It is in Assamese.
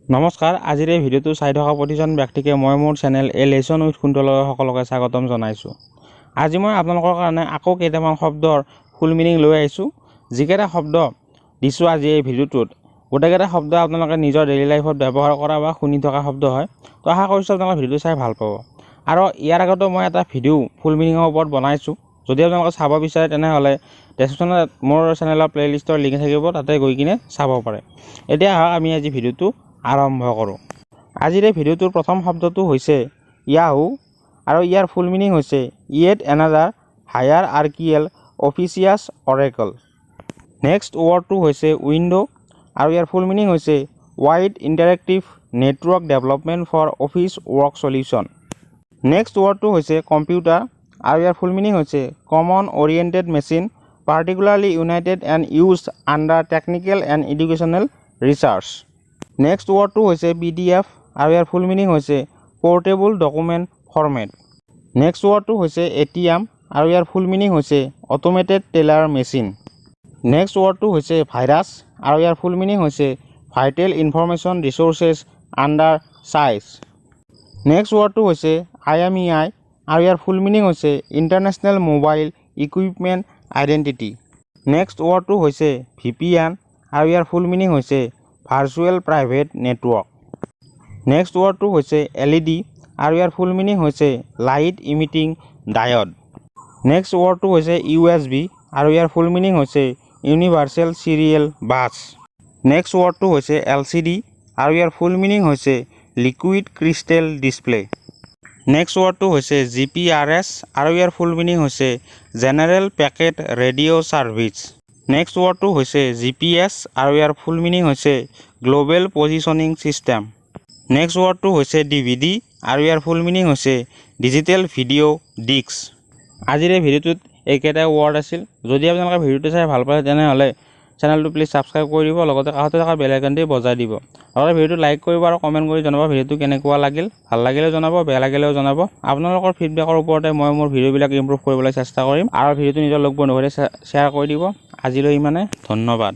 নমস্কাৰ আজিৰ এই ভিডিঅ'টো চাই থকা প্ৰতিজন ব্যক্তিকে মই মোৰ চেনেল এ লেসন উইথ কুন্তলৈ সকলোকে স্বাগতম জনাইছো। আজি মই আপোনালোকৰ কাৰণে আকৌ কেইটামান শব্দৰ ফুল মিনিং লৈ আহিছো। যিকেইটা শব্দ দিছো আজি এই ভিডিঅ'টোত গোটেইকেইটা শব্দ আপোনালোকে নিজৰ ডেইলি লাইফত ব্যৱহাৰ কৰা বা শুনি থকা শব্দ হয়। তো আশা কৰিছো আপোনালোকে ভিডিঅ'টো চাই ভাল পাব। আৰু ইয়াৰ আগতে মই এটা ভিডিঅ' ফুল মিনিঙৰ ওপৰত বনাইছো। যদি আপোনালোকে চাব বিচাৰে তেনেহলে ডেসক্ৰিপচনত মোৰ চেনেলৰ প্লেলিষ্টৰ লিংক থাকিব, তাতে গৈ কিনে চাব পাৰে। এতিয়া আমি আজি ভিডিঅ'টো আৰম্ভ কৰোঁ। আজিৰ এই ভিডিঅ'টোৰ প্ৰথম শব্দটো হৈছে ইয়াহু আৰু ইয়াৰ ফুল মিনিং হৈছে yet another hierarchical officious oracle. Next ৱৰ্ডটো হৈছে উইণ্ডো আৰু ইয়াৰ ফুল মিনিং হৈছে wide interactive network development for office work solution. Next ৱৰ্ডটো হৈছে কম্পিউটাৰ আৰু ইয়াৰ ফুল মিনিং হৈছে common oriented machine particularly united and used under technical and educational research. Next ৱৰ্ডটো হৈছে PDF আৰু ইয়াৰ ফুল মিনিং হৈছে পোৰ্টেবল ডকুমেণ্ট ফৰ্মেট। নেক্সট ৱৰ্ডটো হৈছে ATM আৰু ইয়াৰ ফুল মিনিং হৈছে অট'মেটেড টেলাৰ মেচিন। নেক্সট ৱৰ্ডটো হৈছে ভাইৰাছ আৰু ইয়াৰ ফুল মিনিং হৈছে vital information resources under size. Next ৱৰ্ডটো হৈছে IMEI আৰু ইয়াৰ ফুল মিনিং হৈছে international mobile equipment identity. Next ৱৰ্ডটো হৈছে VPN আৰু ইয়াৰ ফুল মিনিং হৈছে ভাৰ্চুৱেল প্ৰাইভেট নেটৱৰ্ক। নেক্সট ৱৰ্ডটো হৈছে LED আৰু ইয়াৰ ফুল মিনিং হৈছে লাইট ইমিটিং ডায়ড। নেক্সট ৱৰ্ডটো হৈছে USB আৰু ইয়াৰ ফুল মিনিং হৈছে ইউনিভাৰ্চেল চিৰিয়েল বাছ। নেক্সট ৱৰ্ডটো হৈছে LCD আৰু ইয়াৰ ফুল মিনিং হৈছে লিকুইড ক্ৰিষ্টেল ডিছপ্লে। নেক্সট ৱৰ্ডটো হৈছে GPRS আৰু ইয়াৰ ফুল মিনিং হৈছে general packet radio' service. Next ৱৰ্ডটো হৈছে GPS আৰু ইয়াৰ ফুল মিনিং হৈছে গ্লোবেল পজিশ্যনিং ছিষ্টেম। নেক্সট ৱৰ্ডটো হৈছে DVD আৰু ইয়াৰ ফুল মিনিং হৈছে ডিজিটেল ভিডিঅ' ডিস্ক। আজিৰ এই ভিডিঅ'টোত এইকেইটা ৱৰ্ড আছিল। যদি আপোনালোকে ভিডিঅ'টো চাই ভাল পায় তেনেহ'লে চেনেলটো প্লিজ ছাবস্ক্ৰাইব কৰি দিব, লগতে কাষতে থকা বেল আইকনটো বজাই দিব। লগতে ভিডিঅ'টো লাইক কৰিব আৰু কমেণ্ট কৰি জনাব ভিডিঅ'টো কেনেকুৱা লাগিল। ভাল লাগিলেও জনাব, বেয়া লাগিলেও জনাব। আপোনালোকৰ ফিডবেকৰ ওপৰতে মই মোৰ ভিডিঅ'বিলাক ইমপ্ৰুভ কৰিবলৈ চেষ্টা কৰিম আৰু ভিডিঅ'টো নিজৰ লগ বন্ধুৰ সৈতে শ্বেয়াৰ কৰি দিব। আজিলৈ ইমানে, ধন্যবাদ।